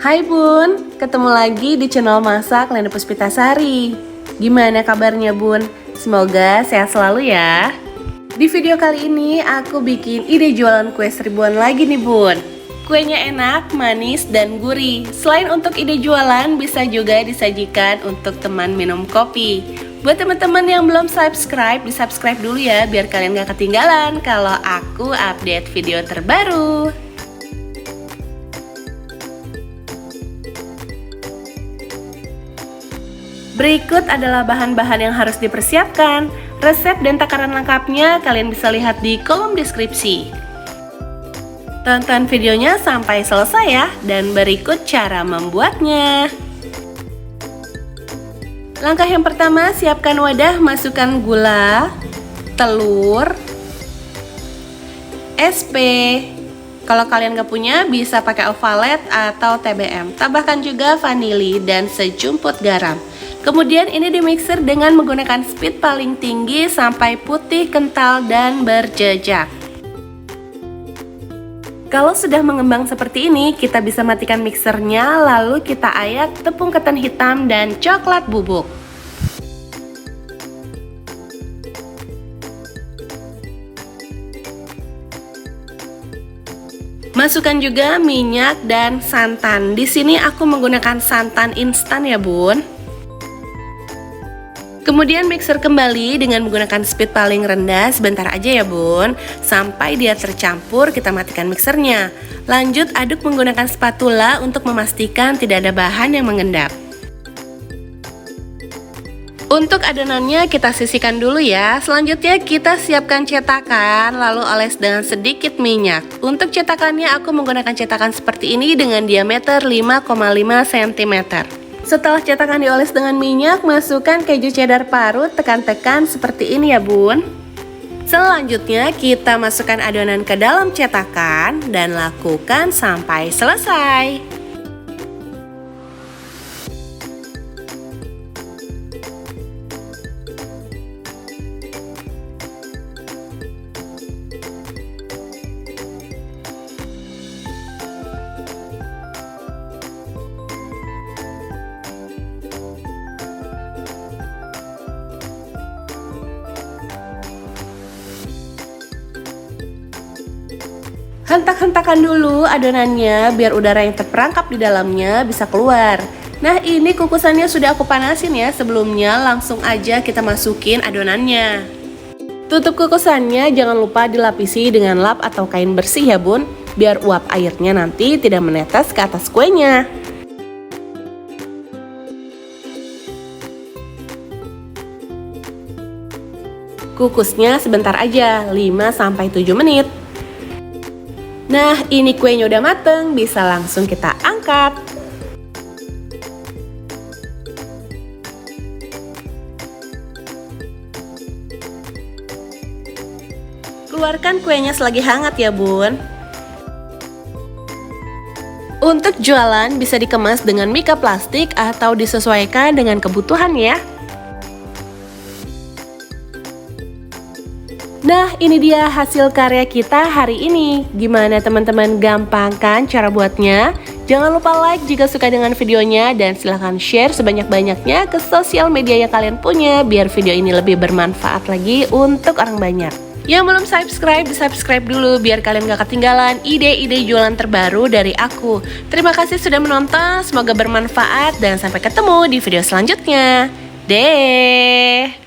Hai Bun, ketemu lagi di channel Masak Lena Puspitasari. Gimana kabarnya Bun? Semoga sehat selalu ya. Di video kali ini aku bikin ide jualan kue seribuan lagi nih Bun. Kuenya enak, manis, dan gurih. Selain untuk ide jualan, bisa juga disajikan untuk teman minum kopi. Buat teman-teman yang belum subscribe, di subscribe dulu ya biar kalian gak ketinggalan kalau aku update video terbaru. Berikut adalah bahan-bahan yang harus dipersiapkan. Resep dan takaran lengkapnya kalian bisa lihat di kolom deskripsi. Tonton videonya sampai selesai ya, dan berikut cara membuatnya. Langkah yang pertama, siapkan wadah, masukkan gula, telur, SP. Kalau kalian gak punya, bisa pakai ovalet atau TBM. Tambahkan juga vanili dan sejumput garam. Kemudian ini dimixer dengan menggunakan speed paling tinggi sampai putih, kental, dan berjejak. Kalau sudah mengembang seperti ini, kita bisa matikan mixernya, lalu kita ayak tepung ketan hitam dan coklat bubuk. Masukkan juga minyak dan santan. Di sini aku menggunakan santan instan ya Bun. Kemudian mixer kembali dengan menggunakan speed paling rendah sebentar aja ya Bun. Sampai dia tercampur, kita matikan mixernya. Lanjut aduk menggunakan spatula untuk memastikan tidak ada bahan yang mengendap. Untuk adonannya kita sisihkan dulu ya. Selanjutnya kita siapkan cetakan, lalu oles dengan sedikit minyak. Untuk cetakannya aku menggunakan cetakan seperti ini dengan diameter 5,5 cm. Setelah cetakan dioles dengan minyak, masukkan keju cheddar parut, tekan-tekan seperti ini ya Bun. Selanjutnya kita masukkan adonan ke dalam cetakan dan lakukan sampai selesai. Hentak-hentakan dulu adonannya biar udara yang terperangkap di dalamnya bisa keluar. Nah ini kukusannya sudah aku panasin ya sebelumnya, langsung aja kita masukin adonannya. Tutup kukusannya jangan lupa dilapisi dengan lap atau kain bersih ya Bun, biar uap airnya nanti tidak menetes ke atas kuenya. Kukusnya sebentar aja, 5-7 menit. Nah, ini kuenya udah mateng, bisa langsung kita angkat. Keluarkan kuenya selagi hangat ya Bun. Untuk jualan bisa dikemas dengan mika plastik atau disesuaikan dengan kebutuhan ya. Nah ini dia hasil karya kita hari ini. Gimana teman-teman, gampang kan cara buatnya? Jangan lupa like jika suka dengan videonya dan silahkan share sebanyak-banyaknya ke sosial media yang kalian punya biar video ini lebih bermanfaat lagi untuk orang banyak. Yang belum subscribe, di subscribe dulu biar kalian gak ketinggalan ide-ide jualan terbaru dari aku. Terima kasih sudah menonton, semoga bermanfaat dan sampai ketemu di video selanjutnya. Deh.